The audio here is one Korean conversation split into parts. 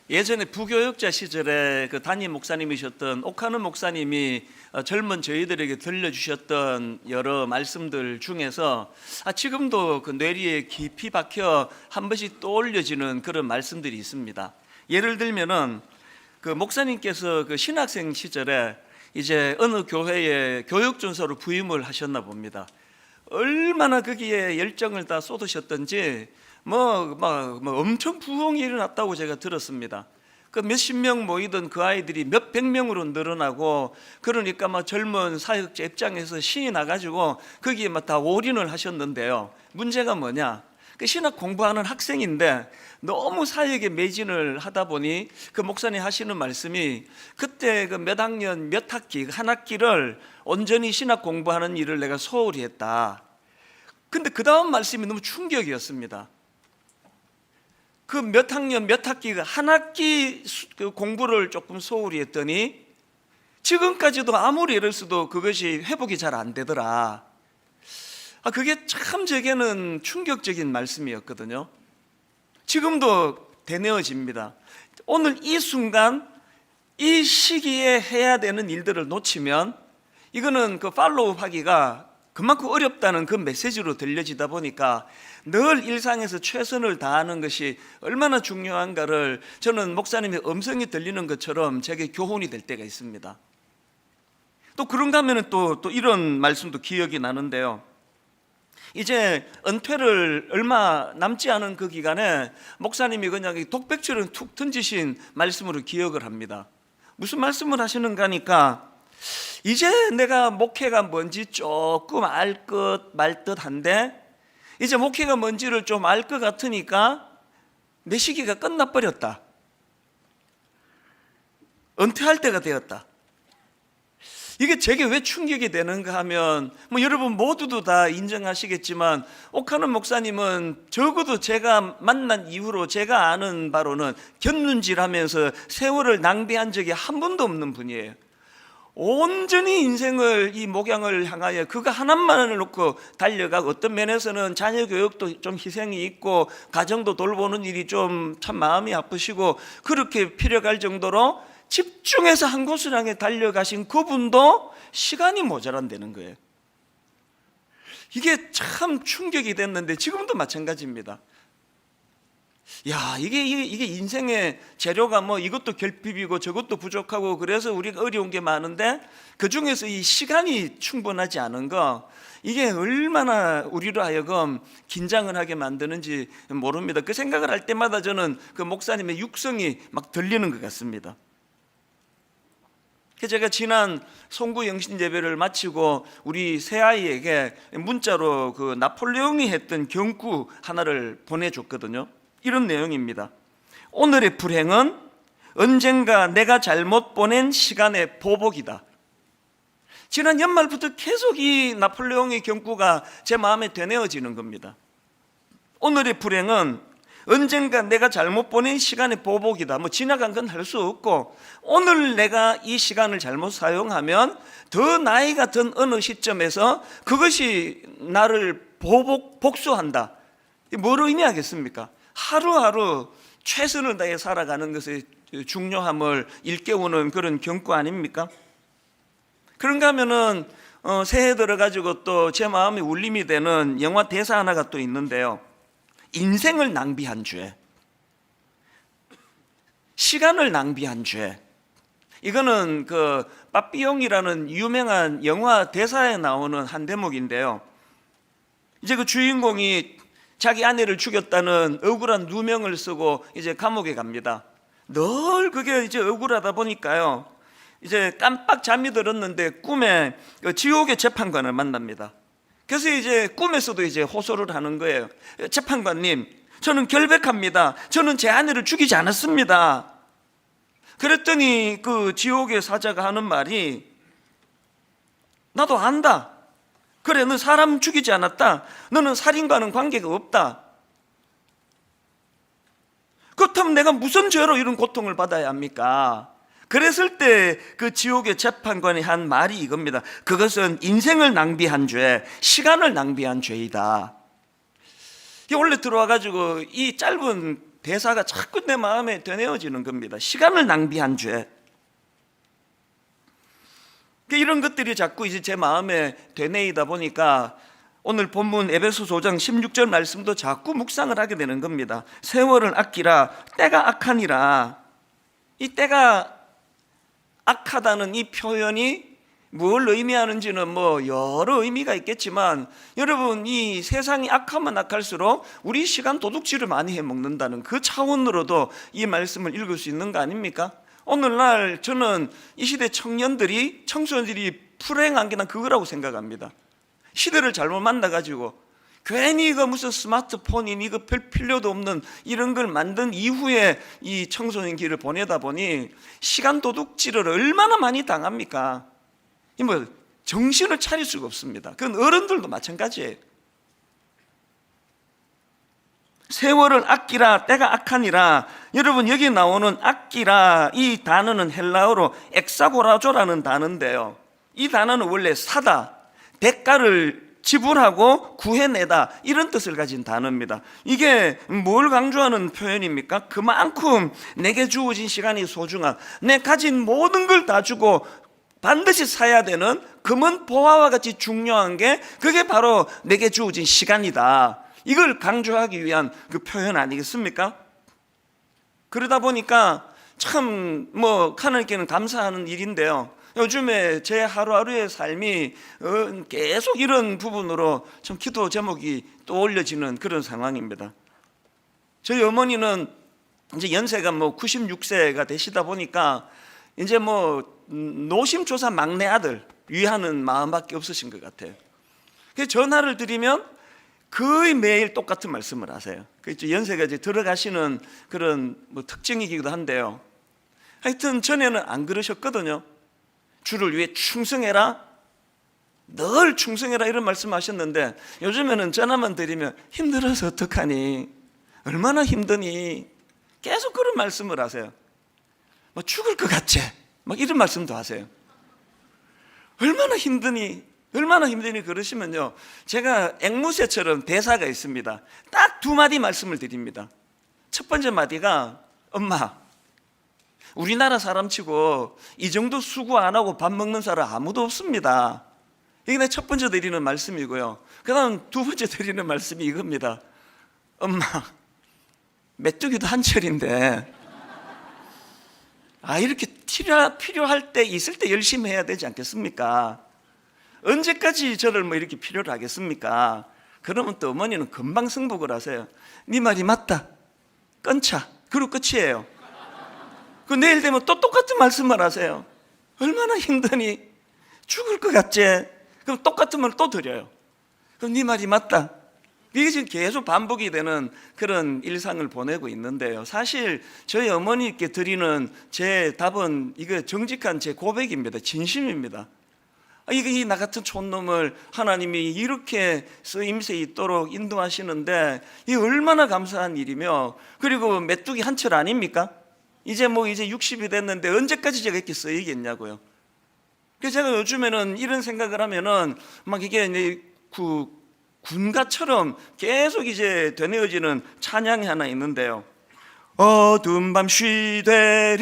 예전에 부교역자 시절에 그 담임 목사님이셨던 옥하는 목사님이 젊은 저희들에게 들려주셨던 여러 말씀들 중에서 지금도 그 뇌리에 깊이 박혀 한 번씩 떠올려지는 그런 말씀들이 있습니다. 예를 들면은 그 목사님께서 그 신학생 시절에 이제 어느 교회에 교육준사로 부임을 하셨나 봅니다. 얼마나 거기에 열정을 다 쏟으셨던지 엄청 부흥이 일어났다고 제가 들었습니다. 그 몇십 명 모이던 그 아이들이 몇백 명으로 늘어나고, 그러니까 막 젊은 사역자 입장에서 신이 나가지고 거기에 막 다 올인을 하셨는데요. 문제가 뭐냐? 그 신학 공부하는 학생인데 너무 사역에 매진을 하다 보니 그 목사님 하시는 말씀이, 그때 그 몇 학년 몇 학기 한 학기를 온전히 신학 공부하는 일을 내가 소홀히 했다. 근데 그 다음 말씀이 너무 충격이었습니다. 그 몇 학년 몇 학기가 한 학기 공부를 조금 소홀히 했더니 지금까지도 아무리 이랬어도 그것이 회복이 잘 안 되더라. 그게 참 제게는 충격적인 말씀이었거든요. 지금도 되뇌어집니다. 오늘 이 순간 이 시기에 해야 되는 일들을 놓치면 이거는 그 팔로우 하기가 그만큼 어렵다는 그 메시지로 들려지다 보니까 늘 일상에서 최선을 다하는 것이 얼마나 중요한가를 저는 목사님의 음성이 들리는 것처럼 제게 교훈이 될 때가 있습니다. 또 그런가 하면 또 이런 말씀도 기억이 나는데요. 이제 은퇴를 얼마 남지 않은 그 기간에 목사님이 그냥 독백처럼 툭 던지신 말씀으로 기억을 합니다. 무슨 말씀을 하시는가 하니까, 이제 내가 목회가 뭔지 조금 알 것 말 듯한데 이제 목회가 뭔지를 좀 알 것 같으니까 내 시기가 끝나버렸다. 은퇴할 때가 되었다. 이게 제게 왜 충격이 되는가 하면 여러분 모두도 다 인정하시겠지만 옥하는 목사님은 적어도 제가 만난 이후로 제가 아는 바로는 곁눈질하면서 세월을 낭비한 적이 한 번도 없는 분이에요. 온전히 인생을 이 목양을 향하여 그거 하나만을 놓고 달려가고, 어떤 면에서는 자녀 교육도 좀 희생이 있고 가정도 돌보는 일이 좀 참 마음이 아프시고 그렇게 필요할 정도로 집중해서 한 곳을 향해 달려가신 그분도 시간이 모자란다는 거예요. 이게 참 충격이 됐는데 지금도 마찬가지입니다. 이게 인생의 재료가 이것도 결핍이고 저것도 부족하고 그래서 우리가 어려운 게 많은데 그 중에서 이 시간이 충분하지 않은 거, 이게 얼마나 우리로 하여금 긴장을 하게 만드는지 모릅니다. 그 생각을 할 때마다 저는 그 목사님의 육성이 막 들리는 것 같습니다. 제가 지난 송구 영신 예배를 마치고 우리 새아이에게 문자로 그 나폴레옹이 했던 경구 하나를 보내줬거든요. 이런 내용입니다. 오늘의 불행은 언젠가 내가 잘못 보낸 시간의 보복이다. 지난 연말부터 계속 이 나폴레옹의 경구가 제 마음에 되뇌어지는 겁니다. 오늘의 불행은 언젠가 내가 잘못 보낸 시간의 보복이다. 지나간 건 할 수 없고 오늘 내가 이 시간을 잘못 사용하면 더 나이가 든 어느 시점에서 그것이 나를 복수한다. 뭐로 의미하겠습니까? 하루하루 최선을 다해 살아가는 것의 중요함을 일깨우는 그런 경고 아닙니까? 그런가 하면은 새해 들어가지고 또 제 마음이 울림이 되는 영화 대사 하나가 또 있는데요. 인생을 낭비한 죄, 시간을 낭비한 죄. 이거는 그 빠삐용이라는 유명한 영화 대사에 나오는 한 대목인데요. 이제 그 주인공이 자기 아내를 죽였다는 억울한 누명을 쓰고 이제 감옥에 갑니다. 늘 그게 이제 억울하다 보니까요, 이제 깜빡 잠이 들었는데 꿈에 그 지옥의 재판관을 만납니다. 그래서 이제 꿈에서도 이제 호소를 하는 거예요. 재판관님, 저는 결백합니다. 저는 제 아내를 죽이지 않았습니다. 그랬더니 그 지옥의 사자가 하는 말이, 나도 안다. 그래, 너 사람 죽이지 않았다. 너는 살인과는 관계가 없다. 그렇다면 내가 무슨 죄로 이런 고통을 받아야 합니까? 그랬을 때 그 지옥의 재판관이 한 말이 이겁니다. 그것은 인생을 낭비한 죄, 시간을 낭비한 죄이다. 원래 들어와가지고 이 짧은 대사가 자꾸 내 마음에 되뇌어지는 겁니다. 시간을 낭비한 죄. 이런 것들이 자꾸 이제 제 마음에 되뇌이다 보니까 오늘 본문 에베소서 5장 16절 말씀도 자꾸 묵상을 하게 되는 겁니다. 세월을 아끼라 때가 악하니라. 이 때가 악하다는 이 표현이 뭘 의미하는지는 뭐 여러 의미가 있겠지만, 여러분, 이 세상이 악하면 악할수록 우리 시간 도둑질을 많이 해먹는다는 그 차원으로도 이 말씀을 읽을 수 있는 거 아닙니까? 오늘날 저는 이 시대 청소년들이 불행한 게 난 그거라고 생각합니다. 시대를 잘못 만나가지고 괜히 이거 무슨 스마트폰이니 이거 별 필요도 없는 이런 걸 만든 이후에 이 청소년 길을 보내다 보니 시간 도둑질을 얼마나 많이 당합니까? 뭐 정신을 차릴 수가 없습니다. 그건 어른들도 마찬가지예요. 세월을 아끼라 때가 악하니라. 여러분, 여기 나오는 아끼라 이 단어는 헬라어로 엑사고라조라는 단어인데요, 이 단어는 원래 사다, 대가를 지불하고 구해내다, 이런 뜻을 가진 단어입니다. 이게 뭘 강조하는 표현입니까? 그만큼 내게 주어진 시간이 소중한, 내 가진 모든 걸 다 주고 반드시 사야 되는 금은 보화와 같이 중요한 게 그게 바로 내게 주어진 시간이다, 이걸 강조하기 위한 그 표현 아니겠습니까? 그러다 보니까 참 하나님께는 감사하는 일인데요, 요즘에 제 하루하루의 삶이 계속 이런 부분으로 참 기도 제목이 떠올려지는 그런 상황입니다. 저희 어머니는 이제 연세가 96세가 되시다 보니까 이제 노심초사 막내 아들 위하는 마음밖에 없으신 것 같아요. 그래서 전화를 드리면 거의 매일 똑같은 말씀을 하세요. 연세가 이제 들어가시는 그런 특징이기도 한데요, 하여튼 전에는 안 그러셨거든요. 주를 위해 충성해라, 늘 충성해라, 이런 말씀하셨는데 요즘에는 전화만 드리면 힘들어서 어떡하니, 얼마나 힘드니, 계속 그런 말씀을 하세요. 죽을 것 같지, 이런 말씀도 하세요. 얼마나 힘드니 그러시면요, 제가 앵무새처럼 대사가 있습니다. 딱 두 마디 말씀을 드립니다. 첫 번째 마디가, 엄마, 우리나라 사람치고 이 정도 수고 안 하고 밥 먹는 사람 아무도 없습니다. 이게 내 첫 번째 드리는 말씀이고요. 그 다음 두 번째 드리는 말씀이 이겁니다. 엄마, 메뚜기도 한철인데 이렇게 필요할 때 있을 때 열심히 해야 되지 않겠습니까? 언제까지 저를 이렇게 필요로 하겠습니까? 그러면 또 어머니는 금방 승복을 하세요. 네 말이 맞다, 끊자, 그리고 끝이에요. 그 내일 되면 또 똑같은 말씀만 하세요. 얼마나 힘드니, 죽을 것 같지? 그럼 똑같은 말을 또 드려요. 그럼 네 말이 맞다. 이게 지금 계속 반복이 되는 그런 일상을 보내고 있는데요, 사실 저희 어머니께 드리는 제 답은 이거 정직한 제 고백입니다. 진심입니다. 이 나 같은 촌놈을 하나님이 이렇게 쓰임새 있도록 인도하시는데 이 얼마나 감사한 일이며, 그리고 메뚜기 한철 아닙니까? 이제 60이 됐는데 언제까지 제가 이렇게 쓰이겠냐고요. 그래서 제가 요즘에는 이런 생각을 하면은 이게 이제 군가처럼 계속 이제 되뇌어지는 찬양이 하나 있는데요. 어두운 밤 쉬되리니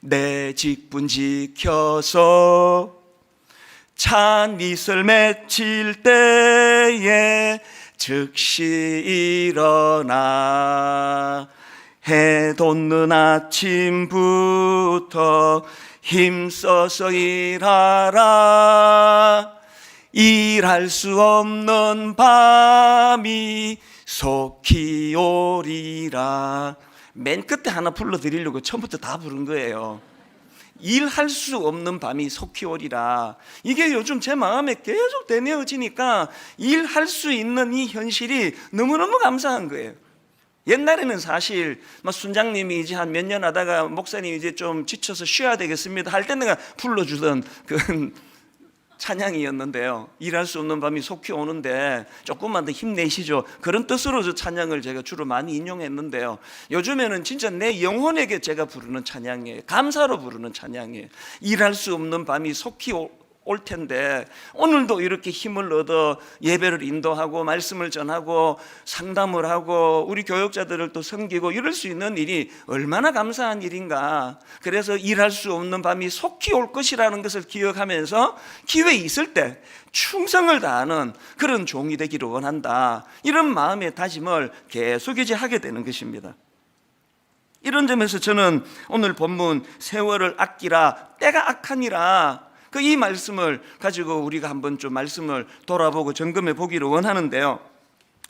내 직분 지켜서 찬 이슬 맺힐 때에 즉시 일어나 해 돋는 아침부터 힘써서 일하라. 일할 수 없는 밤이 속히 오리라. 맨 끝에 하나 불러드리려고 처음부터 다 부른 거예요. 일할 수 없는 밤이 속히 오리라. 이게 요즘 제 마음에 계속 되뇌어지니까 일할 수 있는 이 현실이 너무너무 감사한 거예요. 옛날에는 사실 순장님이 이제 한 몇 년 하다가 목사님 이제 좀 지쳐서 쉬어야 되겠습니다 할 때 내가 불러주던 그 찬양이었는데요, 일할 수 없는 밤이 속히 오는데 조금만 더 힘내시죠, 그런 뜻으로 저 찬양을 제가 주로 많이 인용했는데요, 요즘에는 진짜 내 영혼에게 제가 부르는 찬양이에요. 감사로 부르는 찬양이에요. 일할 수 없는 밤이 속히 올 텐데 오늘도 이렇게 힘을 얻어 예배를 인도하고 말씀을 전하고 상담을 하고 우리 교역자들을 또 섬기고 이럴 수 있는 일이 얼마나 감사한 일인가. 그래서 일할 수 없는 밤이 속히 올 것이라는 것을 기억하면서 기회 있을 때 충성을 다하는 그런 종이 되기를 원한다. 이런 마음의 다짐을 계속 이제 하게 되는 것입니다. 이런 점에서 저는 오늘 본문 세월을 아끼라 때가 악하니라 이 말씀을 가지고 우리가 한번 좀 말씀을 돌아보고 점검해 보기를 원하는데요.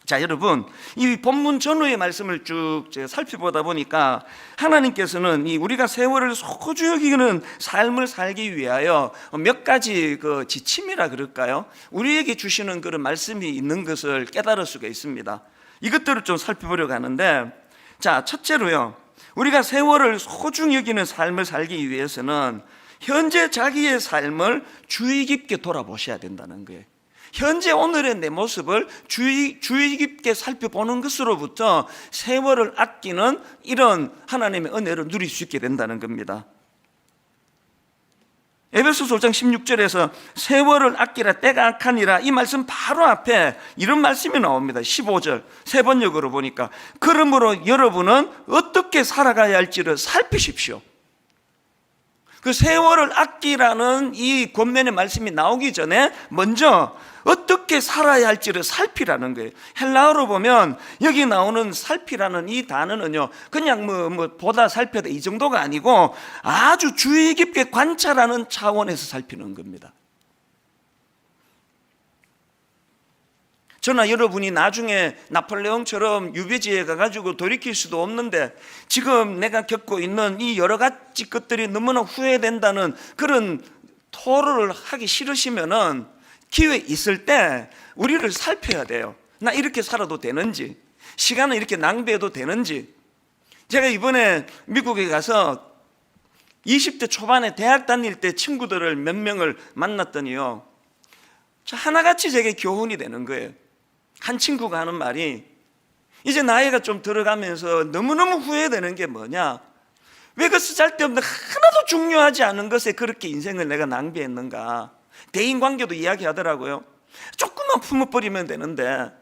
자, 여러분, 이 본문 전후의 말씀을 쭉 제가 살펴보다 보니까 하나님께서는 이 우리가 세월을 소중히 여기는 삶을 살기 위하여 몇 가지 그 지침이라 그럴까요? 우리에게 주시는 그런 말씀이 있는 것을 깨달을 수가 있습니다. 이것들을 좀 살펴보려고 하는데, 자, 첫째로요, 우리가 세월을 소중히 여기는 삶을 살기 위해서는 현재 자기의 삶을 주의 깊게 돌아보셔야 된다는 거예요. 현재 오늘의 내 모습을 주의 깊게 살펴보는 것으로부터 세월을 아끼는 이런 하나님의 은혜를 누릴 수 있게 된다는 겁니다. 에베소서 5장 16절에서 세월을 아끼라 때가 악하니라 이 말씀 바로 앞에 이런 말씀이 나옵니다. 15절 세 번역으로 보니까 그러므로 여러분은 어떻게 살아가야 할지를 살피십시오. 그 세월을 아끼라는 이 권면의 말씀이 나오기 전에 먼저 어떻게 살아야 할지를 살피라는 거예요. 헬라어로 보면 여기 나오는 살피라는 이 단어는요, 그냥 뭐 보다 살펴다 이 정도가 아니고 아주 주의 깊게 관찰하는 차원에서 살피는 겁니다. 저나 여러분이 나중에 나폴레옹처럼 유배지에 가가지고 돌이킬 수도 없는데 지금 내가 겪고 있는 이 여러 가지 것들이 너무나 후회된다는 그런 토로를 하기 싫으시면은 기회 있을 때 우리를 살펴야 돼요. 나 이렇게 살아도 되는지, 시간을 이렇게 낭비해도 되는지. 제가 이번에 미국에 가서 20대 초반에 대학 다닐 때 친구들을 몇 명을 만났더니요, 하나같이 제게 교훈이 되는 거예요. 한 친구가 하는 말이, 이제 나이가 좀 들어가면서 너무너무 후회되는 게 뭐냐, 왜 그 쓸데없는 하나도 중요하지 않은 것에 그렇게 인생을 내가 낭비했는가. 대인관계도 이야기하더라고요. 조금만 품어버리면 되는데,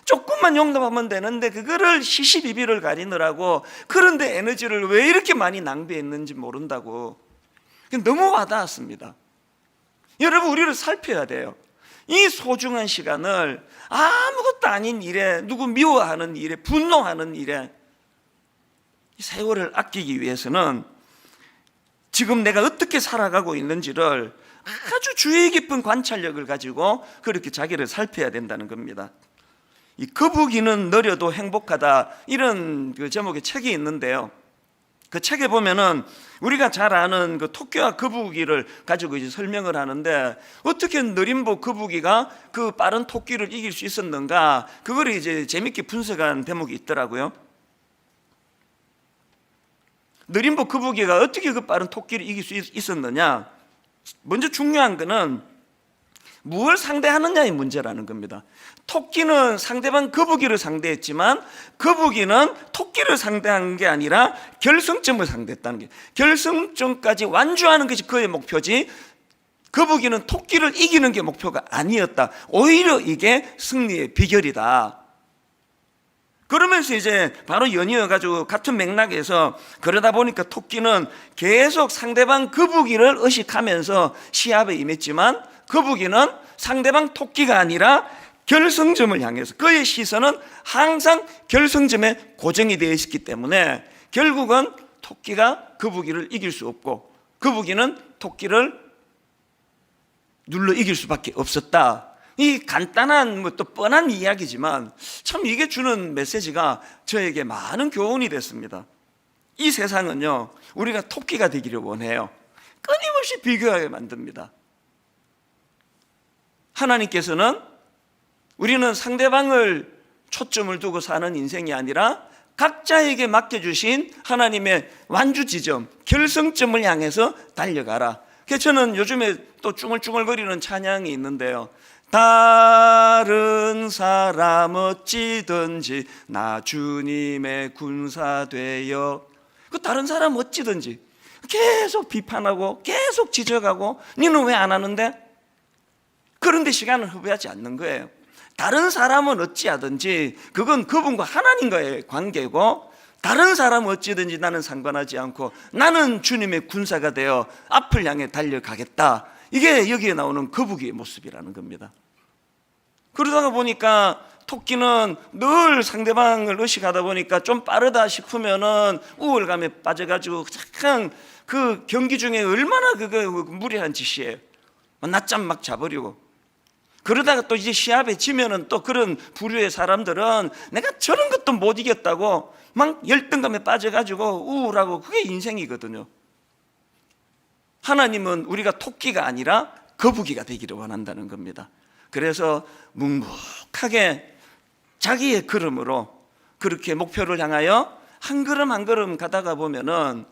조금만 용납하면 되는데 그거를 시시비비를 가리느라고 그런데 에너지를 왜 이렇게 많이 낭비했는지 모른다고. 너무 와닿았습니다. 여러분, 우리를 살펴야 돼요. 이 소중한 시간을 아무것도 아닌 일에, 누구 미워하는 일에, 분노하는 일에, 세월을 아끼기 위해서는 지금 내가 어떻게 살아가고 있는지를 아주 주의 깊은 관찰력을 가지고 그렇게 자기를 살펴야 된다는 겁니다. 이 거북이는 느려도 행복하다, 이런 그 제목의 책이 있는데요, 그 책에 보면은 우리가 잘 아는 그 토끼와 거북이를 가지고 이제 설명을 하는데, 어떻게 느림보 거북이가 그 빠른 토끼를 이길 수 있었는가, 그걸 이제 재밌게 분석한 대목이 있더라고요. 느림보 거북이가 어떻게 그 빠른 토끼를 이길 수 있었느냐, 먼저 중요한 거는 무엇을 상대하느냐의 문제라는 겁니다. 토끼는 상대방 거북이를 상대했지만 거북이는 토끼를 상대한 게 아니라 결승점을 상대했다는 게, 결승점까지 완주하는 것이 그의 목표지 거북이는 토끼를 이기는 게 목표가 아니었다. 오히려 이게 승리의 비결이다. 그러면서 이제 바로 연이어가지고 같은 맥락에서, 그러다 보니까 토끼는 계속 상대방 거북이를 의식하면서 시합에 임했지만 거북이는 상대방 토끼가 아니라 결승점을 향해서, 그의 시선은 항상 결승점에 고정이 되어 있었기 때문에 결국은 토끼가 거북이를 이길 수 없고 거북이는 토끼를 눌러 이길 수밖에 없었다. 이 간단한 또 뻔한 이야기지만 참 이게 주는 메시지가 저에게 많은 교훈이 됐습니다. 이 세상은요, 우리가 토끼가 되기를 원해요. 끊임없이 비교하게 만듭니다. 하나님께서는 우리는 상대방을 초점을 두고 사는 인생이 아니라 각자에게 맡겨주신 하나님의 완주 지점, 결승점을 향해서 달려가라. 그래서 저는 요즘에 또 쭝얼쭝얼거리는 찬양이 있는데요, 다른 사람 어찌든지 나 주님의 군사 되어, 그 다른 사람 어찌든지 계속 비판하고 계속 지적하고, 너는 왜 안 하는데? 그런데 시간을 허비하지 않는 거예요. 다른 사람은 어찌하든지 그건 그분과 하나님과의 관계고, 다른 사람은 어찌든지 나는 상관하지 않고 나는 주님의 군사가 되어 앞을 향해 달려가겠다. 이게 여기에 나오는 거북이의 모습이라는 겁니다. 그러다가 보니까 토끼는 늘 상대방을 의식하다 보니까 좀 빠르다 싶으면은 우월감에 빠져가지고 잠깐 그 경기 중에 얼마나 그거 무리한 짓이에요. 낮잠 막 자버리고. 그러다가 또 이제 시합에 지면은 또 그런 부류의 사람들은 내가 저런 것도 못 이겼다고 막 열등감에 빠져가지고 우울하고, 그게 인생이거든요. 하나님은 우리가 토끼가 아니라 거북이가 되기를 원한다는 겁니다. 그래서 묵묵하게 자기의 걸음으로 그렇게 목표를 향하여 한 걸음 한 걸음 가다가 보면은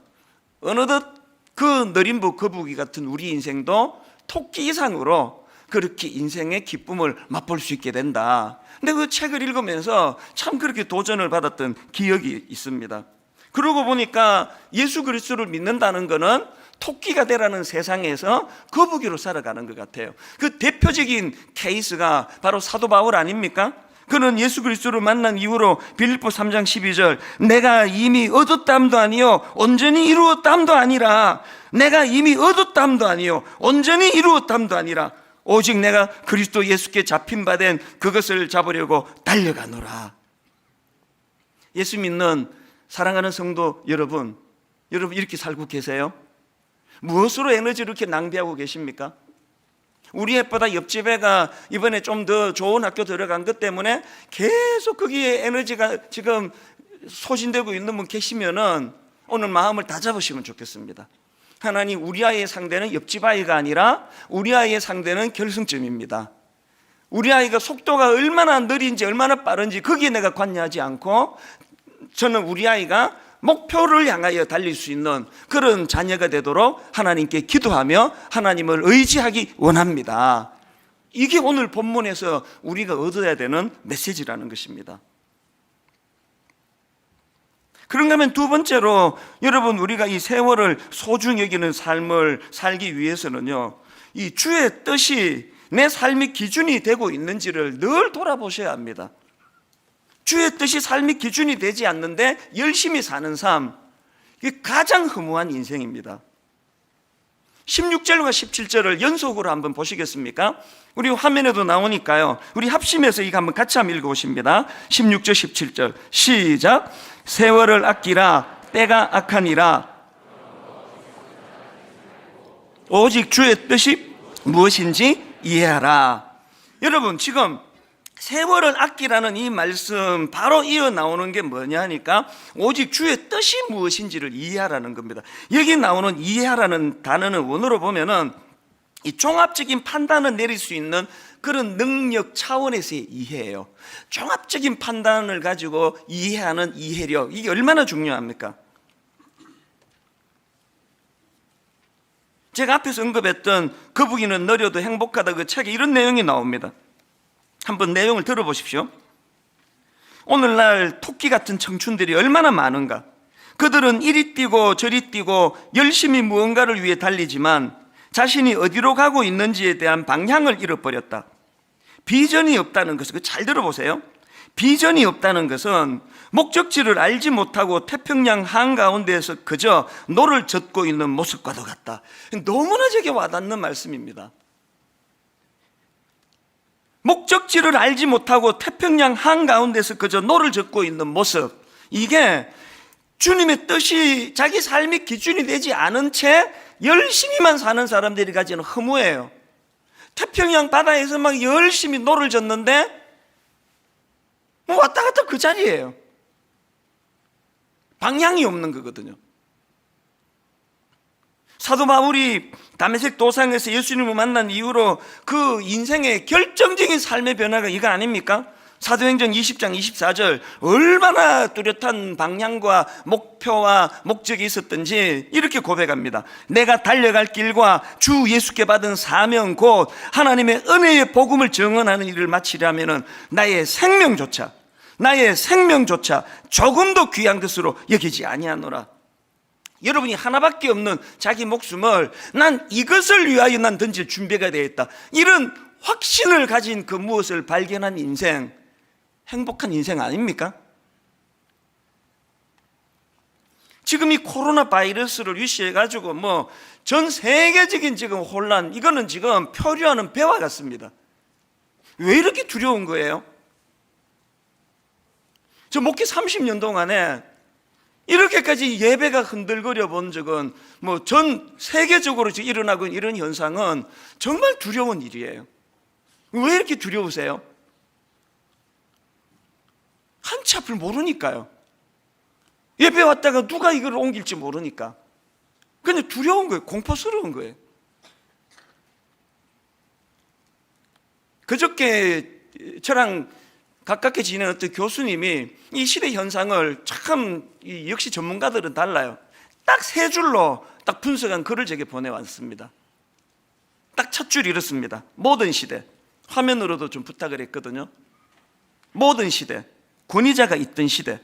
어느덧 그 느림부 거북이 같은 우리 인생도 토끼 이상으로 그렇게 인생의 기쁨을 맛볼 수 있게 된다. 근데 그 책을 읽으면서 참 그렇게 도전을 받았던 기억이 있습니다. 그러고 보니까 예수 그리스도를 믿는다는 것은 토끼가 되라는 세상에서 거북이로 살아가는 것 같아요. 그 대표적인 케이스가 바로 사도 바울 아닙니까? 그는 예수 그리스도를 만난 이후로 빌립보 3장 12절 내가 이미 얻었담도 아니요 온전히 이루었담도 아니라, 내가 이미 얻었담도 아니요 온전히 이루었담도 아니라 오직 내가 그리스도 예수께 잡힌 바 된 그것을 잡으려고 달려가노라. 예수 믿는 사랑하는 성도 여러분 이렇게 살고 계세요? 무엇으로 에너지를 이렇게 낭비하고 계십니까? 우리 애보다 옆집 애가 이번에 좀 더 좋은 학교 들어간 것 때문에 계속 거기에 에너지가 지금 소진되고 있는 분 계시면은 오늘 마음을 다 잡으시면 좋겠습니다. 하나님, 우리 아이의 상대는 옆집 아이가 아니라 우리 아이의 상대는 결승점입니다. 우리 아이가 속도가 얼마나 느린지 얼마나 빠른지 거기에 내가 관여하지 않고, 저는 우리 아이가 목표를 향하여 달릴 수 있는 그런 자녀가 되도록 하나님께 기도하며 하나님을 의지하기 원합니다. 이게 오늘 본문에서 우리가 얻어야 되는 메시지라는 것입니다. 그런가 하면 두 번째로, 여러분, 우리가 이 세월을 소중히 여기는 삶을 살기 위해서는요, 이 주의 뜻이 내 삶의 기준이 되고 있는지를 늘 돌아보셔야 합니다. 주의 뜻이 삶의 기준이 되지 않는데 열심히 사는 삶, 이게 가장 허무한 인생입니다. 16절과 17절을 연속으로 한번 보시겠습니까? 우리 화면에도 나오니까요, 우리 합심해서 이거 한번 같이 한번 읽어보십니다. 16절 17절 시작. 세월을 아끼라 때가 악하니라. 오직 주의 뜻이 무엇인지 이해하라. 여러분, 지금 세월을 아끼라는 이 말씀 바로 이어 나오는 게 뭐냐 하니까 오직 주의 뜻이 무엇인지를 이해하라는 겁니다. 여기 나오는 이해하라는 단어는 원어로 보면은 이 종합적인 판단을 내릴 수 있는 그런 능력 차원에서의 이해예요. 종합적인 판단을 가지고 이해하는 이해력, 이게 얼마나 중요합니까? 제가 앞에서 언급했던 거북이는 느려도 행복하다, 그 책에 이런 내용이 나옵니다. 한번 내용을 들어보십시오. 오늘날 토끼 같은 청춘들이 얼마나 많은가. 그들은 이리 뛰고 저리 뛰고 열심히 무언가를 위해 달리지만 자신이 어디로 가고 있는지에 대한 방향을 잃어버렸다. 비전이 없다는 것은, 잘 들어보세요. 비전이 없다는 것은 목적지를 알지 못하고 태평양 한가운데에서 그저 노를 젓고 있는 모습과도 같다. 너무나 제게 와닿는 말씀입니다. 목적지를 알지 못하고 태평양 한가운데서 그저 노를 젓고 있는 모습, 이게 주님의 뜻이 자기 삶의 기준이 되지 않은 채 열심히만 사는 사람들이 가지는 허무예요. 태평양 바다에서 막 열심히 노를 젓는데 왔다 갔다 그 자리예요. 방향이 없는 거거든요. 사도 바울이 다메섹 도상에서 예수님을 만난 이후로 그 인생의 결정적인 삶의 변화가 이거 아닙니까? 사도행전 20장 24절 얼마나 뚜렷한 방향과 목표와 목적이 있었던지 이렇게 고백합니다. 내가 달려갈 길과 주 예수께 받은 사명 곧 하나님의 은혜의 복음을 증언하는 일을 마치려면 나의 생명조차 조금도 귀한 것으로 여기지 아니하노라. 여러분이 하나밖에 없는 자기 목숨을 난 이것을 위하여 난 던질 준비가 되어 있다, 이런 확신을 가진 그 무엇을 발견한 인생, 행복한 인생 아닙니까? 지금 이 코로나 바이러스를 위시해 가지고 뭐 전 세계적인 지금 혼란, 이거는 지금 표류하는 배와 같습니다. 왜 이렇게 두려운 거예요? 저 목회 30년 동안에 이렇게까지 예배가 흔들거려 본 적은 뭐 전 세계적으로 지금 일어나고 있는 이런 현상은 정말 두려운 일이에요. 왜 이렇게 두려우세요? 한치 앞을 모르니까요. 예배 왔다가 누가 이걸 옮길지 모르니까 그냥 두려운 거예요. 공포스러운 거예요. 그저께 저랑 가깝게 지내는 어떤 교수님이 이 시대 현상을 참 역시 전문가들은 달라요. 딱 세 줄로 딱 분석한 글을 제게 보내왔습니다. 딱 첫 줄이 이렇습니다. 모든 시대. 화면으로도 좀 부탁을 했거든요. 모든 시대, 권위자가 있던 시대,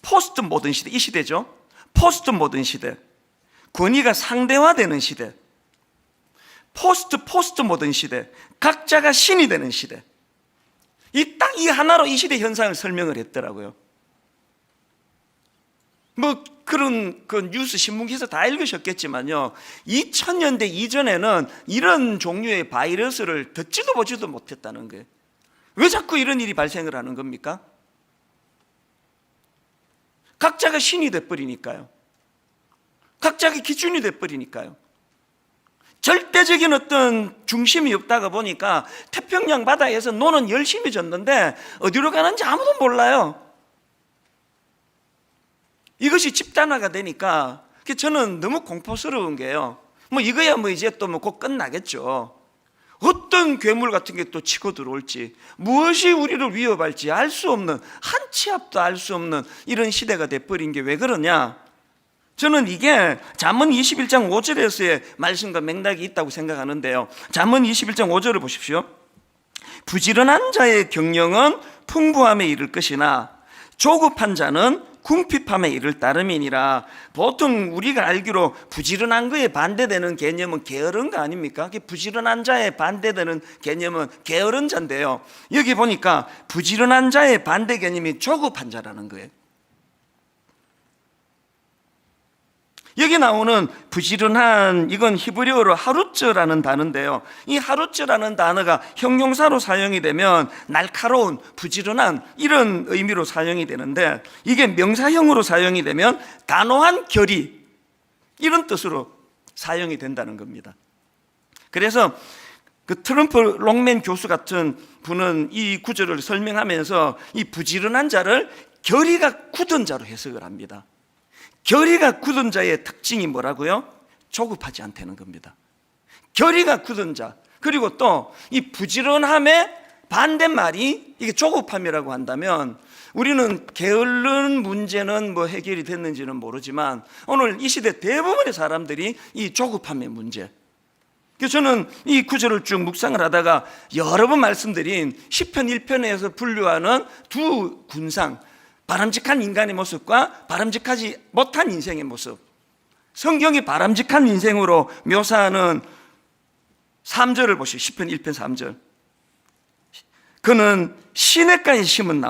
포스트 모던 시대, 이 시대죠. 포스트 모던 시대, 권위가 상대화되는 시대, 포스트 모던 시대, 각자가 신이 되는 시대. 딱 이 하나로 이 시대 현상을 설명을 했더라고요. 뭐 그런 그 뉴스 신문 기사 다 읽으셨겠지만요, 2000년대 이전에는 이런 종류의 바이러스를 듣지도 보지도 못했다는 거예요. 왜 자꾸 이런 일이 발생을 하는 겁니까? 각자가 신이 돼버리니까요. 각자가 기준이 돼버리니까요. 절대적인 어떤 중심이 없다가 보니까 태평양 바다에서 노는 열심히 졌는데 어디로 가는지 아무도 몰라요. 이것이 집단화가 되니까 저는 너무 공포스러운 게요. 뭐 이거야 뭐 이제 또 뭐 곧 끝나겠죠. 어떤 괴물 같은 게 또 치고 들어올지, 무엇이 우리를 위협할지 알 수 없는, 한치 앞도 알 수 없는 이런 시대가 돼버린 게 왜 그러냐? 저는 이게 잠언 21장 5절에서의 말씀과 맥락이 있다고 생각하는데요. 잠언 21장 5절을 보십시오. 부지런한 자의 경영은 풍부함에 이를 것이나 조급한 자는 궁핍함에 이를 따름이니라. 보통 우리가 알기로 부지런한 거에 반대되는 개념은 게으른 거 아닙니까? 부지런한 자에 반대되는 개념은 게으른 자인데요, 여기 보니까 부지런한 자의 반대 개념이 조급한 자라는 거예요. 여기 나오는 부지런한, 이건 히브리어로 하루츠라는 단어인데요, 이 하루츠라는 단어가 형용사로 사용이 되면 날카로운, 부지런한 이런 의미로 사용이 되는데, 이게 명사형으로 사용이 되면 단호한 결의, 이런 뜻으로 사용이 된다는 겁니다. 그래서 그 트럼프 롱맨 교수 같은 분은 이 구절을 설명하면서 이 부지런한 자를 결의가 굳은 자로 해석을 합니다. 결의가 굳은 자의 특징이 뭐라고요? 조급하지 않다는 겁니다. 결의가 굳은 자, 그리고 또 이 부지런함의 반대말이 이게 조급함이라고 한다면, 우리는 게으른 문제는 뭐 해결이 됐는지는 모르지만 오늘 이 시대 대부분의 사람들이 이 조급함의 문제, 그래서 저는 이 구절을 쭉 묵상을 하다가 여러 번 말씀드린 시편 1편에서 분류하는 두 군상, 바람직한 인간의 모습과 바람직하지 못한 인생의 모습, 성경이 바람직한 인생으로 묘사하는 3절을 보시오. 시편 1편 3절. 그는 시냇가에 심은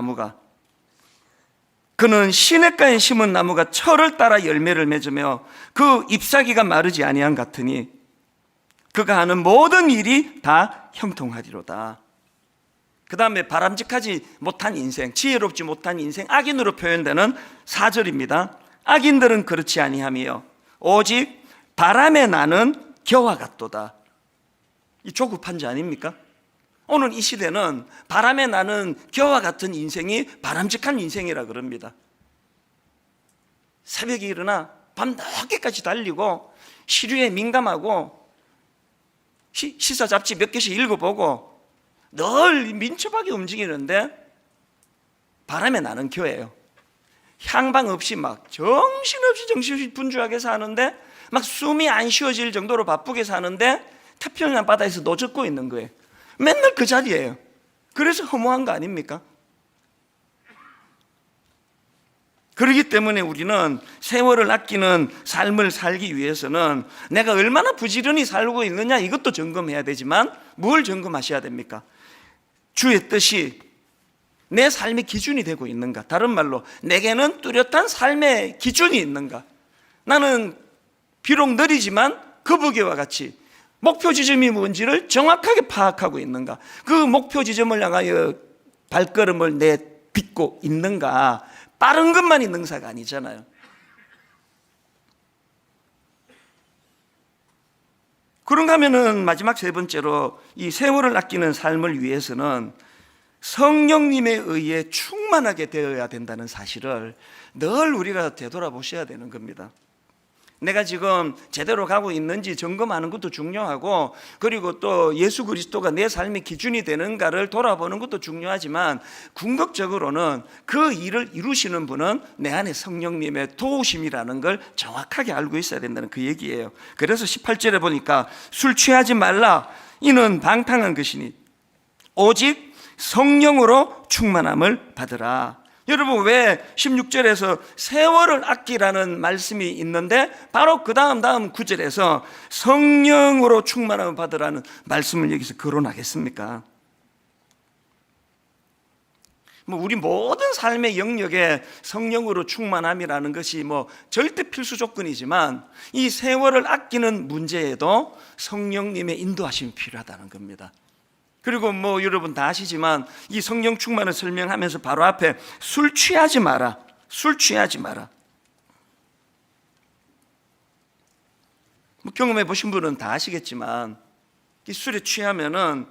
나무가 철을 따라 열매를 맺으며 그 잎사귀가 마르지 아니한 같으니 그가 하는 모든 일이 다 형통하리로다. 그 다음에 바람직하지 못한 인생, 지혜롭지 못한 인생, 악인으로 표현되는 4절입니다. 악인들은 그렇지 아니하며 오직 바람에 나는 겨와 같도다. 이 조급한 자 아닙니까? 오늘 이 시대는 바람에 나는 겨와 같은 인생이 바람직한 인생이라 그럽니다. 새벽에 일어나 밤 늦게까지 달리고 시류에 민감하고 시사 잡지 몇 개씩 읽어보고 늘 민첩하게 움직이는데 바람에 나는 겨예요. 향방 없이 막 정신없이 분주하게 사는데, 막 숨이 안 쉬어질 정도로 바쁘게 사는데 태평양 바다에서 노젓고 있는 거예요. 맨날 그 자리예요. 그래서 허무한 거 아닙니까? 그렇기 때문에 우리는 세월을 아끼는 삶을 살기 위해서는 내가 얼마나 부지런히 살고 있느냐 이것도 점검해야 되지만 뭘 점검하셔야 됩니까? 주의 뜻이 내 삶의 기준이 되고 있는가? 다른 말로 내게는 뚜렷한 삶의 기준이 있는가? 나는 비록 느리지만 거북이와 같이 목표 지점이 뭔지를 정확하게 파악하고 있는가? 그 목표 지점을 향하여 발걸음을 내딛고 있는가? 빠른 것만이 능사가 아니잖아요. 그런가 하면은 마지막 세 번째로 이 세월을 아끼는 삶을 위해서는 성령님에 의해 충만하게 되어야 된다는 사실을 늘 우리가 되돌아보셔야 되는 겁니다. 내가 지금 제대로 가고 있는지 점검하는 것도 중요하고, 그리고 또 예수 그리스도가 내 삶의 기준이 되는가를 돌아보는 것도 중요하지만, 궁극적으로는 그 일을 이루시는 분은 내 안에 성령님의 도우심이라는 걸 정확하게 알고 있어야 된다는 그 얘기예요. 그래서 18절에 보니까 술 취하지 말라, 이는 방탕한 것이니 오직 성령으로 충만함을 받으라. 여러분, 왜 16절에서 세월을 아끼라는 말씀이 있는데 바로 그 다음 9절에서 성령으로 충만함을 받으라는 말씀을 여기서 거론하겠습니까? 우리 모든 삶의 영역에 성령으로 충만함이라는 것이 절대 필수 조건이지만, 이 세월을 아끼는 문제에도 성령님의 인도하심이 필요하다는 겁니다. 그리고 여러분 다 아시지만 이 성령 충만을 설명하면서 바로 앞에 술 취하지 마라, 술 취하지 마라. 경험해 보신 분은 다 아시겠지만 이 술에 취하면은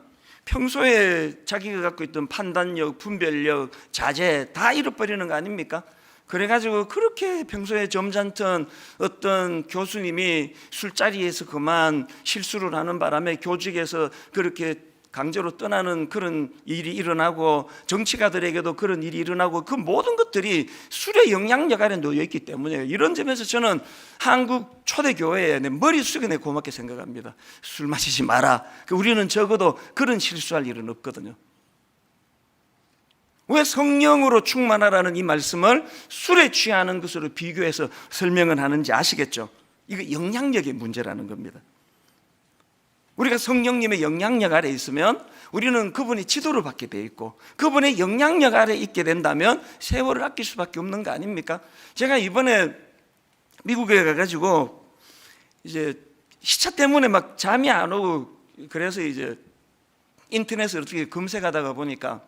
평소에 자기가 갖고 있던 판단력, 분별력, 자제 다 잃어버리는 거 아닙니까? 그래가지고 그렇게 평소에 점잖던 어떤 교수님이 술자리에서 그만 실수를 하는 바람에 교직에서 그렇게 강제로 떠나는 그런 일이 일어나고, 정치가들에게도 그런 일이 일어나고, 그 모든 것들이 술의 영향력 아래 놓여있기 때문에, 이런 점에서 저는 한국 초대교회에 내 머리 숙여 내 고맙게 생각합니다. 술 마시지 마라. 우리는 적어도 그런 실수할 일은 없거든요. 왜 성령으로 충만하라는 이 말씀을 술에 취하는 것으로 비교해서 설명을 하는지 아시겠죠? 이거 영향력의 문제라는 겁니다. 우리가 성령님의 영향력 아래 있으면 우리는 그분이 지도를 받게 돼 있고, 그분의 영향력 아래 있게 된다면 세월을 아낄 수밖에 없는 거 아닙니까? 제가 이번에 미국에 가가지고 이제 시차 때문에 막 잠이 안 오고, 그래서 이제 인터넷에 어떻게 검색하다가 보니까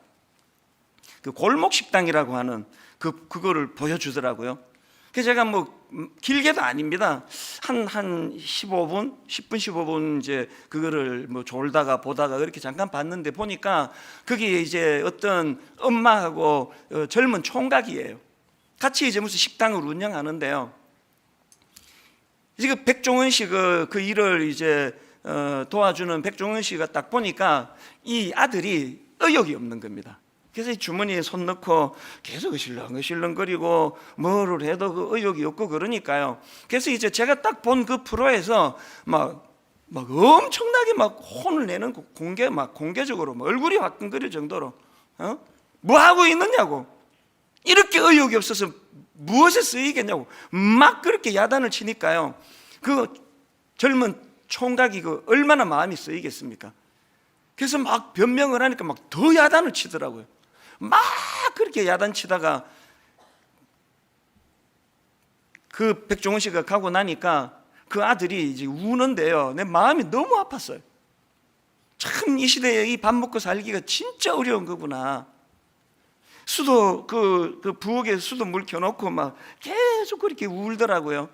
그 골목 식당이라고 하는 그거를 보여주더라고요. 그래서 제가 길게도 아닙니다. 한 10분 15분 이제 그거를 졸다가 보다가 그렇게 잠깐 봤는데, 보니까 거기에 이제 어떤 엄마하고 젊은 총각이에요. 같이 이제 무슨 식당을 운영하는데요. 이제 백종원 씨 그 일을 이제 도와주는 백종원 씨가 딱 보니까 이 아들이 의욕이 없는 겁니다. 그래서 주머니에 손 넣고 계속 실렁거리고 뭐를 해도 그 의욕이 없고 그러니까요. 그래서 이제 제가 딱 본 그 프로에서 막 엄청나게 혼을 내는, 공개적으로 얼굴이 화끈거릴 정도로 뭐 하고 있느냐고, 이렇게 의욕이 없어서 무엇에 쓰이겠냐고 막 그렇게 야단을 치니까요. 그 젊은 총각이 얼마나 마음이 쓰이겠습니까? 그래서 막 변명을 하니까 더 야단을 치더라고요. 막 그렇게 야단치다가 그 백종원 씨가 가고 나니까 그 아들이 이제 우는데요, 내 마음이 너무 아팠어요. 참 이 시대에 이 밥 먹고 살기가 진짜 어려운 거구나. 수도 그 부엌에 수도 물 켜놓고 막 계속 그렇게 울더라고요.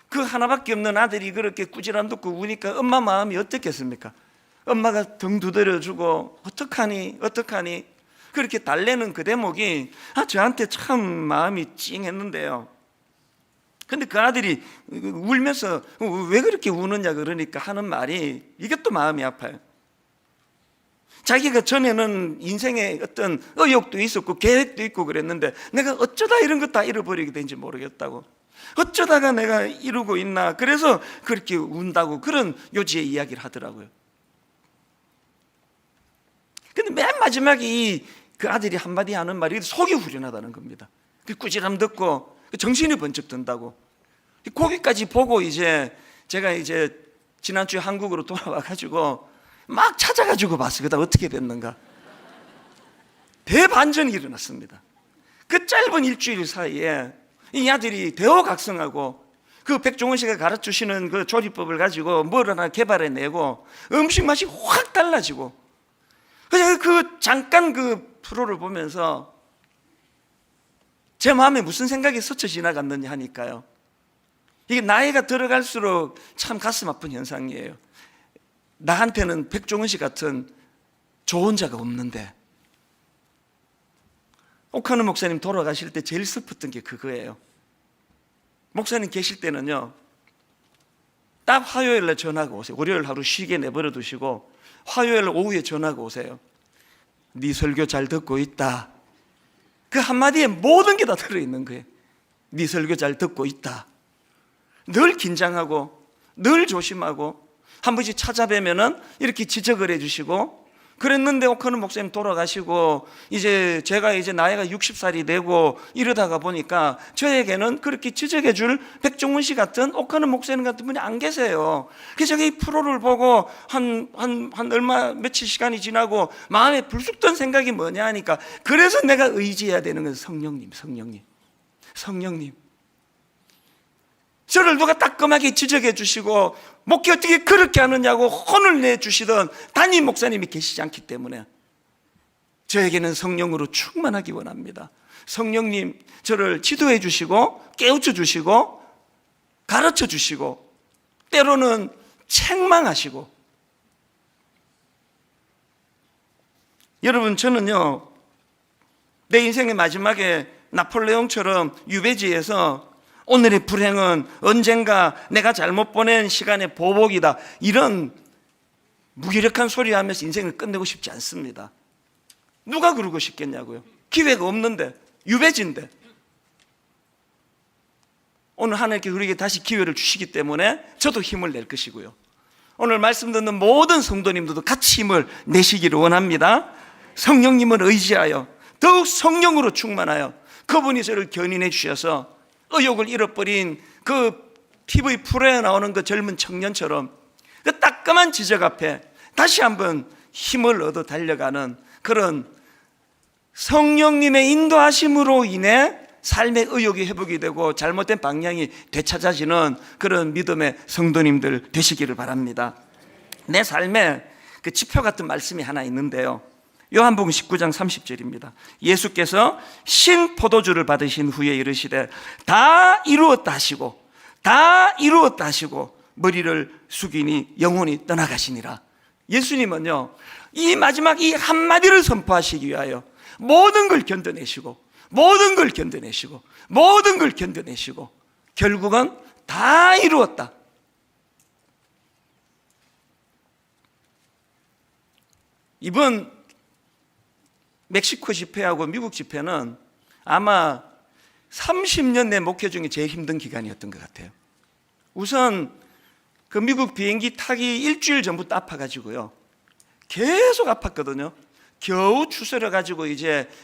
그 하나밖에 없는 아들이 그렇게 꾸지람 듣고 우니까 엄마 마음이 어떻겠습니까? 엄마가 등 두드려주고 어떡하니 그렇게 달래는 그 대목이 저한테 참 마음이 찡했는데요. 근데 그 아들이 울면서 왜 그렇게 우느냐 그러니까 하는 말이, 이게 또 마음이 아파요. 자기가 전에는 인생에 어떤 의욕도 있었고 계획도 있고 그랬는데 내가 어쩌다 이런 거 다 잃어버리게 된지 모르겠다고, 어쩌다가 내가 이러고 있나, 그래서 그렇게 운다고 그런 요지의 이야기를 하더라고요. 근데 맨 마지막에 그 아들이 한마디 하는 말이 속이 후련하다는 겁니다. 그 꾸지람 듣고 정신이 번쩍 든다고. 거기까지 보고 제가 지난주에 한국으로 돌아와가지고 막 찾아가지고 봤어요. 그다음 어떻게 됐는가. 대반전이 일어났습니다. 그 짧은 일주일 사이에 이 아들이 대호각성하고 그 백종원 씨가 가르쳐주시는 그 조리법을 가지고 뭘 하나 개발해내고 음식 맛이 확 달라지고, 그래서 잠깐 그 프로를 보면서 제 마음에 무슨 생각이 스쳐 지나갔느냐 하니까요, 이게 나이가 들어갈수록 참 가슴 아픈 현상이에요. 나한테는 백종원 씨 같은 좋은 자가 없는데, 오카노 목사님 돌아가실 때 제일 슬펐던 게 그거예요. 목사님 계실 때는요, 딱 화요일에 전화가 오세요. 월요일 하루 쉬게 내버려 두시고 화요일 오후에 전화가 오세요. 네 설교 잘 듣고 있다. 그 한마디에 모든 게 다 들어있는 거예요. 네 설교 잘 듣고 있다. 늘 긴장하고 늘 조심하고 한 번씩 찾아뵈면은 이렇게 지적을 해주시고 그랬는데, 오카노 목사님 돌아가시고 제가 나이가 60살이 되고 이러다가 보니까 저에게는 그렇게 지적해 줄 백종원 씨 같은, 오카노 목사님 같은 분이 안 계세요. 그래서 제가 이 프로를 보고 며칠 시간이 지나고 마음에 불쑥 든 생각이 뭐냐 하니까, 그래서 내가 의지해야 되는 건 성령님. 저를 누가 따끔하게 지적해 주시고 목회 어떻게 그렇게 하느냐고 혼을 내주시던 담임 목사님이 계시지 않기 때문에 저에게는 성령으로 충만하기 원합니다. 성령님 저를 지도해 주시고 깨우쳐 주시고 가르쳐 주시고 때로는 책망하시고. 여러분, 저는요, 내 인생의 마지막에 나폴레옹처럼 유배지에서 오늘의 불행은 언젠가 내가 잘못 보낸 시간의 보복이다, 이런 무기력한 소리 하면서 인생을 끝내고 싶지 않습니다. 누가 그러고 싶겠냐고요. 기회가 없는데, 유배지인데. 오늘 하나님께 우리에게 다시 기회를 주시기 때문에 저도 힘을 낼 것이고요, 오늘 말씀 듣는 모든 성도님들도 같이 힘을 내시기를 원합니다. 성령님을 의지하여 더욱 성령으로 충만하여 그분이 저를 견인해 주셔서 의욕을 잃어버린 그 TV 프로에 나오는 그 젊은 청년처럼 그 따끔한 지적 앞에 다시 한번 힘을 얻어 달려가는 그런 성령님의 인도하심으로 인해 삶의 의욕이 회복이 되고 잘못된 방향이 되찾아지는 그런 믿음의 성도님들 되시기를 바랍니다. 내 삶에 그 지표 같은 말씀이 하나 있는데요, 요한복음 19장 30절입니다. 예수께서 신 포도주를 받으신 후에 이르시되 다 이루었다 하시고 머리를 숙이니 영혼이 떠나가시니라. 예수님은요, 이 마지막 이 한마디를 선포하시기 위하여 모든 걸 견뎌내시고 결국은 다 이루었다. 이번 멕시코 집회하고 미국 집회는 아마 30년 내 목회 중에 제일 힘든 기간이었던 것 같아요. 우선 그 미국 비행기 타기 일주일 전부터 아파가지고요, 계속 아팠거든요. 겨우 추스려가지고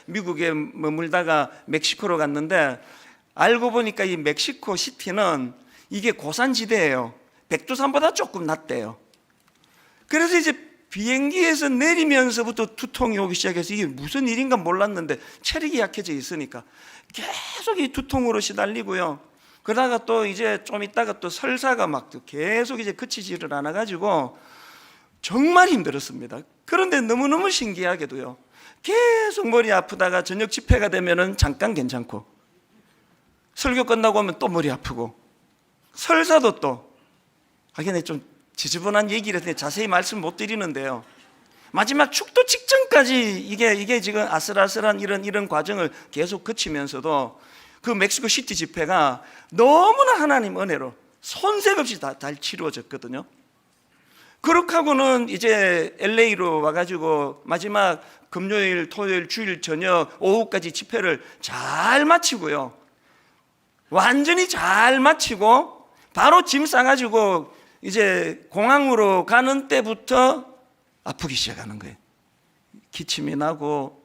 미국에 머물다가 멕시코로 갔는데, 알고 보니까 이 멕시코 시티는 이게 고산지대예요. 백두산보다 조금 낮대요. 그래서 비행기에서 내리면서부터 두통이 오기 시작해서 이게 무슨 일인가 몰랐는데 체력이 약해져 있으니까 계속 이 두통으로 시달리고요. 그러다가 또 좀 있다가 또 설사가 막 계속 그치지를 않아가지고 정말 힘들었습니다. 그런데 너무너무 신기하게도요, 계속 머리 아프다가 저녁 집회가 되면은 잠깐 괜찮고, 설교 끝나고 오면 또 머리 아프고, 설사도 또, 근데 좀 지저분한 얘기를 했는데 자세히 말씀 못 드리는데요, 마지막 축도 직전까지 이게 지금 아슬아슬한 이런 과정을 계속 거치면서도 그 멕시코 시티 집회가 너무나 하나님 은혜로 손색 없이 잘 치루어졌거든요. 그렇게 하고는 LA로 와가지고 마지막 금요일, 토요일, 주일 저녁 오후까지 집회를 잘 마치고요, 완전히 잘 마치고 바로 짐 싸가지고 공항으로 가는 때부터 아프기 시작하는 거예요. 기침이 나고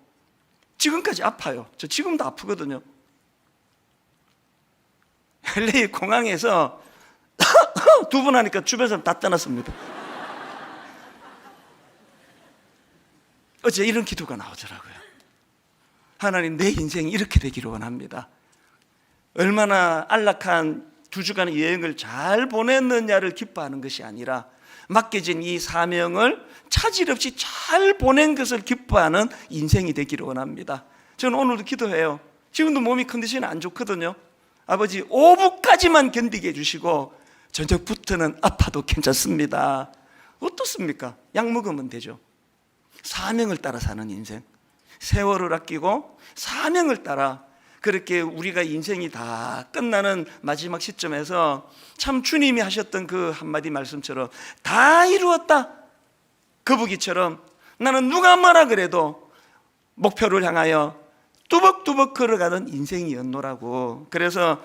지금까지 아파요. 저 지금도 아프거든요. LA 공항에서 두 번 하니까 주변 사람 다 떠났습니다. 어제 이런 기도가 나오더라고요. 하나님, 내 인생이 이렇게 되기를 원합니다. 얼마나 안락한 2주간의 여행을 잘 보냈느냐를 기뻐하는 것이 아니라 맡겨진 이 사명을 차질 없이 잘 보낸 것을 기뻐하는 인생이 되기를 원합니다. 저는 오늘도 기도해요. 지금도 몸이 컨디션이 안 좋거든요. 아버지, 오후까지만 견디게 해주시고 저녁부터는 아파도 괜찮습니다. 어떻습니까? 약 먹으면 되죠. 사명을 따라 사는 인생, 세월을 아끼고 사명을 따라, 그렇게 우리가 인생이 다 끝나는 마지막 시점에서 참 주님이 하셨던 그 한마디 말씀처럼 다 이루었다, 거북이처럼 나는 누가 뭐라 그래도 목표를 향하여 뚜벅뚜벅 걸어가는 인생이었노라고. 그래서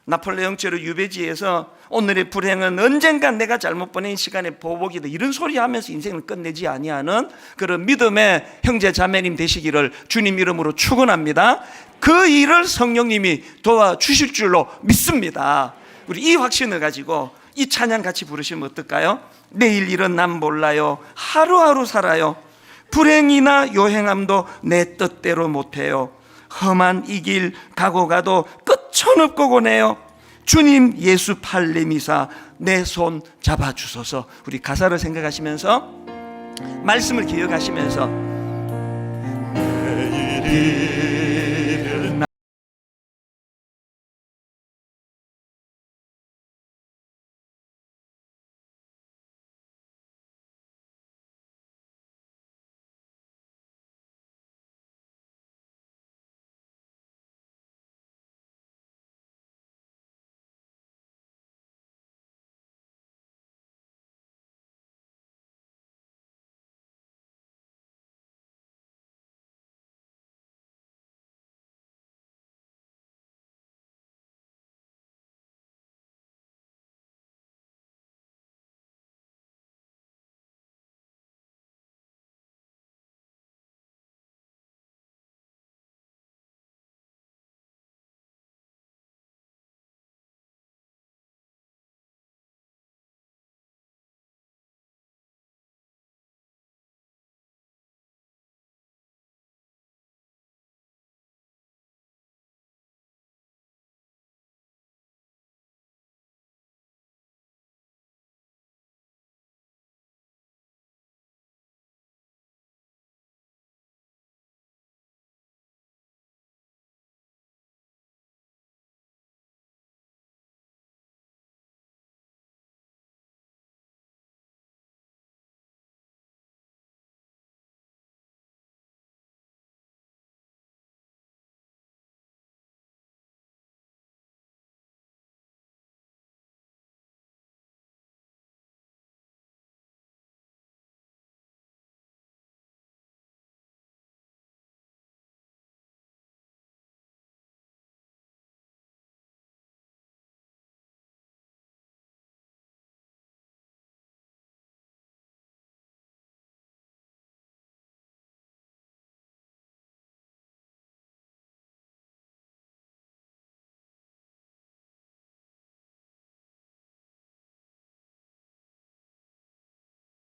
나폴레옹 제로 유배지에서 오늘의 불행은 언젠간 내가 잘못 보낸 시간의 보복이다, 이런 소리 하면서 인생을 끝내지 아니하는 그런 믿음의 형제 자매님 되시기를 주님 이름으로 축원합니다. 그 일을 성령님이 도와주실 줄로 믿습니다. 우리 이 확신을 가지고 이 찬양 같이 부르시면 어떨까요? 내일 일은 난 몰라요, 하루하루 살아요, 불행이나 요행함도 내 뜻대로 못해요, 험한 이 길 가고 가도 끝천없고 고네요, 주님 예수 팔레미사 내 손 잡아주소서. 우리 가사를 생각하시면서 말씀을 기억하시면서 내일은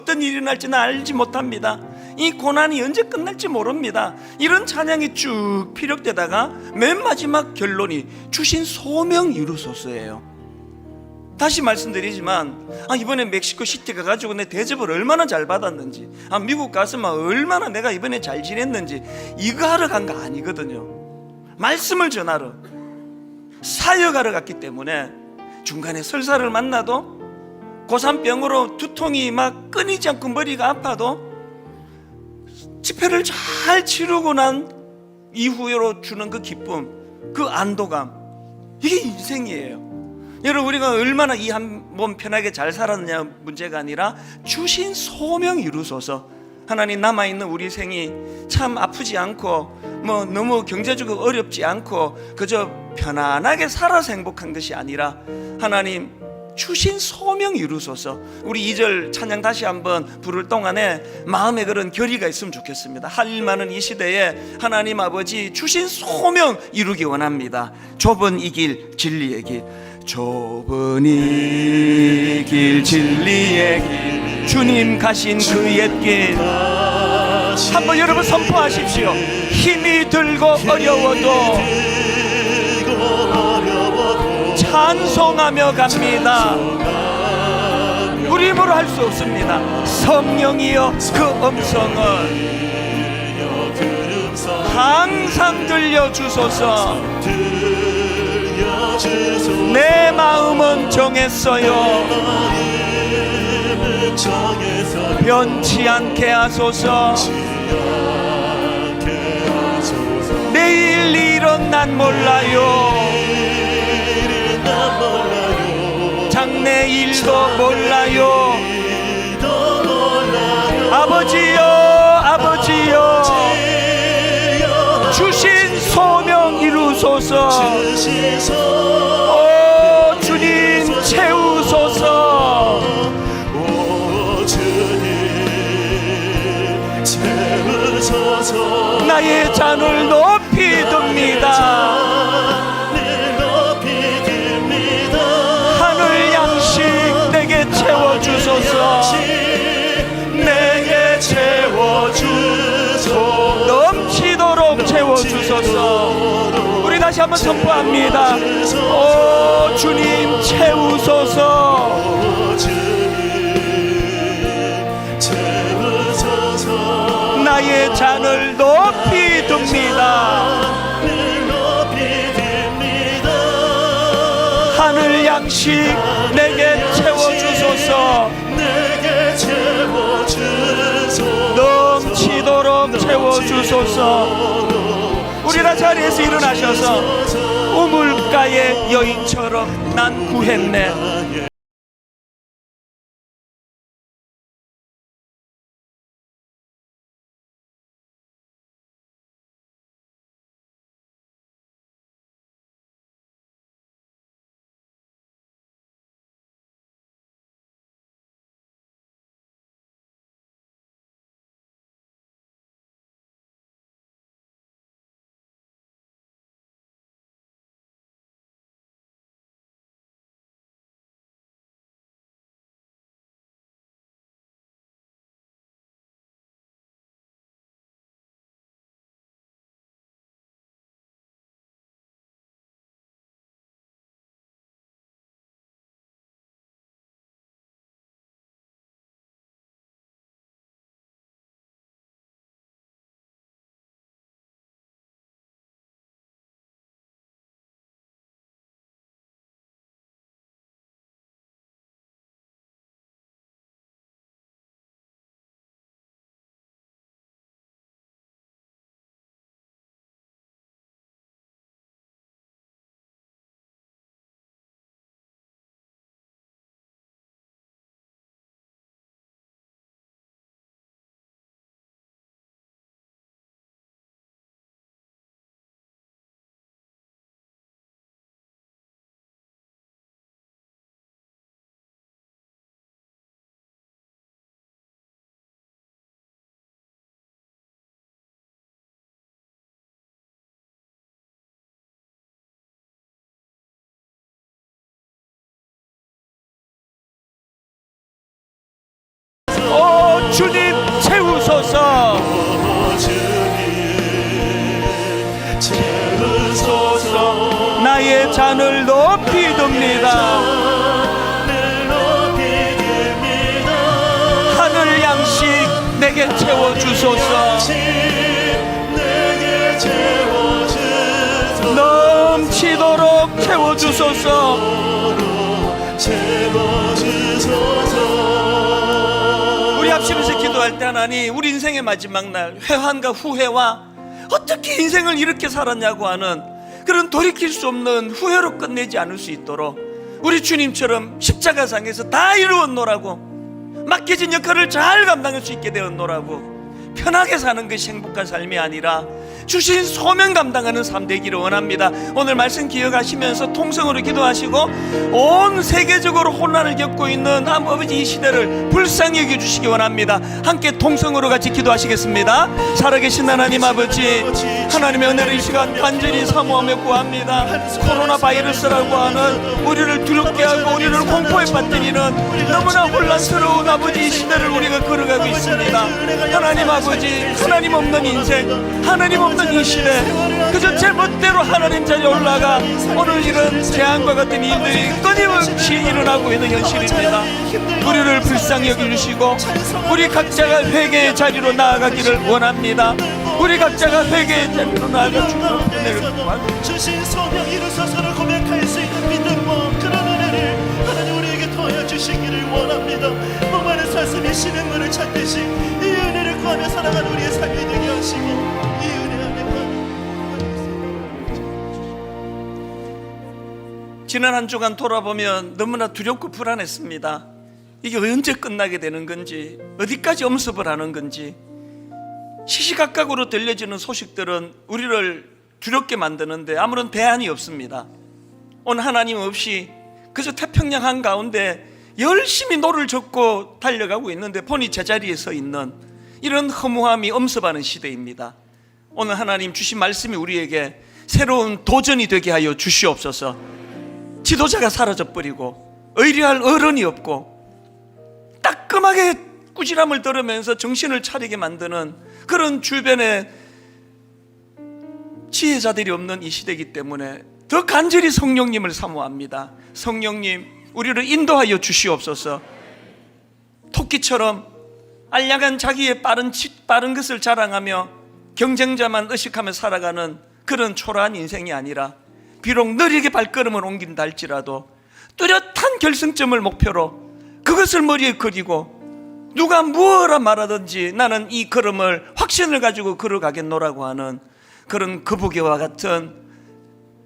어떤 일이 날지는 알지 못합니다. 이 고난이 언제 끝날지 모릅니다. 이런 찬양이 쭉 피력되다가 맨 마지막 결론이 주신 소명 이루소서예요. 다시 말씀드리지만 이번에 멕시코 시티 가가지고 내 대접을 얼마나 잘 받았는지, 미국 가서 얼마나 내가 이번에 잘 지냈는지 이거 하러 간 거 아니거든요. 말씀을 전하러, 사역하러 갔기 때문에 중간에 설사를 만나도 고산병으로 두통이 막 끊이지 않고 머리가 아파도 집회를 잘 치르고 난 이후로 주는 그 기쁨, 그 안도감, 이게 인생이에요. 여러분, 우리가 얼마나 이 한 몸 편하게 잘 살았느냐 문제가 아니라 주신 소명 이루소서. 하나님, 남아있는 우리 생이 참 아프지 않고 너무 경제적으로 어렵지 않고 그저 편안하게 살아서 행복한 것이 아니라 하나님 주신 소명 이루소서. 우리 2절 찬양 다시 한번 부를 동안에 마음에 그런 결의가 있으면 좋겠습니다. 할 일 많은 이 시대에 하나님 아버지 주신 소명 이루기 원합니다. 좁은 이 길, 진리의 길, 좁은 이 길 진리의 길 주님 가신 그 옛길 한번 여러분 선포하십시오. 힘이 들고 어려워도 찬송하며 갑니다. 우리 힘으로 할 수 없습니다. 성령이여 그 음성을 항상 들려주소서. 내 마음은 정했어요. 변치 않게 하소서. 내일 일은 난 몰라요. 장래 일도 몰라요. 아버지여 아버지여 주신 소명 이루소서. 오 주님 채우소서. 나의 잔을 높이 듭니다. 하늘 양식 내게 채워주소서. 내게 채워주소서. 넘치도록 채워주소서. 우리 다시 한번 선포합니다. 오 주님 채우소서. 나의 잔을 높이 듭니다. 하늘 양식 내게 채워주소서. 넘치도록 채워주소서. 우리 다 자리에서 일어나셔서 우물가의 여인처럼 난 구했네. 오 주님 채우소서. 나의 잔을 높이 듭니다. 하늘 양식 내게 채워주소서. 넘치도록 채워주소서. 우리 합심에서 기도할 때 하나님, 우리 인생의 마지막 날 회환과 후회와 어떻게 인생을 이렇게 살았냐고 하는 그런 돌이킬 수 없는 후회로 끝내지 않을 수 있도록 우리 주님처럼 십자가상에서 다 이루었노라고, 맡겨진 역할을 잘 감당할 수 있게 되었노라고, 편하게 사는 것이 행복한 삶이 아니라 주신 소명 감당하는 삶 되기를 원합니다. 오늘 말씀 기억하시면서 통성으로 기도하시고 온 세계적으로 혼란을 겪고 있는 아버지 이 시대를 불쌍히 여겨주시기 원합니다. 함께 통성으로 같이 기도하시겠습니다. 살아계신 하나님 아버지, 하나님의 은혜를 이 시간 간절히 사모하며 구합니다. 코로나 바이러스라고 하는 우리를 두렵게 하고 우리를 공포에 빠뜨리는 너무나 혼란스러운 아버지 이 시대를 우리가 걸어가고 있습니다. 하나님 아버지, 하나님 없는 인생, 하나님 없는 이 시대, 그저 제 멋대로 하나님 자리에 올라가 오늘 이런 재앙과 같은 일들이 끊임없이 일어나고 있는 현실입니다. 우리를 불쌍히 여겨주시고 우리 각자가 회개의 자리로 나아가기를 원합니다. 우리 각자가 회개의 자리로 나아가 주님의 은혜를 구합니다. 주신 소명 이루소서를 고백할 수 있는 믿음과 그런 은혜를 하나님 우리에게 더하여 주시기를 원합니다. 목마른 사슴이 쉬는 물을 찾듯이 이 은혜를 구하며 살아가는 우리의 삶이 되게 하시고 이 은혜 안에 지난 한 주간 돌아보면 너무나 두렵고 불안했습니다. 이게 언제 끝나게 되는 건지, 어디까지 엄습을 하는 건지, 시시각각으로 들려지는 소식들은 우리를 두렵게 만드는데 아무런 대안이 없습니다. 오늘 하나님 없이 그저 태평양 한가운데 열심히 노를 젓고 달려가고 있는데 보니 제자리에 서 있는 이런 허무함이 엄습하는 시대입니다. 오늘 하나님 주신 말씀이 우리에게 새로운 도전이 되게 하여 주시옵소서. 지도자가 사라져버리고 의뢰할 어른이 없고 따끔하게 꾸지람을 들으면서 정신을 차리게 만드는 그런 주변에 지혜자들이 없는 이 시대이기 때문에 더 간절히 성령님을 사모합니다. 성령님, 우리를 인도하여 주시옵소서. 토끼처럼 알량한 자기의 빠른 것을 자랑하며 경쟁자만 의식하며 살아가는 그런 초라한 인생이 아니라 비록 느리게 발걸음을 옮긴다 할지라도 뚜렷한 결승점을 목표로 그것을 머리에 그리고 누가 무엇라 말하든지 나는 이 걸음을 확신을 가지고 걸어가겠노라고 하는 그런 거북이와 같은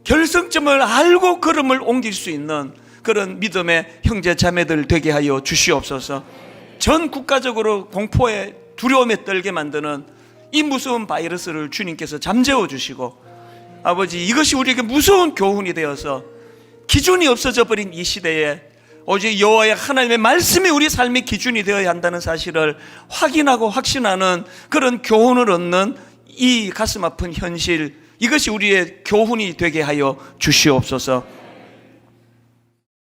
결승점을 알고 걸음을 옮길 수 있는 그런 믿음의 형제 자매들 되게 하여 주시옵소서. 전 국가적으로 공포에 두려움에 떨게 만드는 이 무서운 바이러스를 주님께서 잠재워 주시고 아버지, 이것이 우리에게 무서운 교훈이 되어서 기준이 없어져 버린 이 시대에 오직 여호와의 하나님의 말씀이 우리 삶의 기준이 되어야 한다는 사실을 확인하고 확신하는 그런 교훈을 얻는 이 가슴 아픈 현실, 이것이 우리의 교훈이 되게 하여 주시옵소서.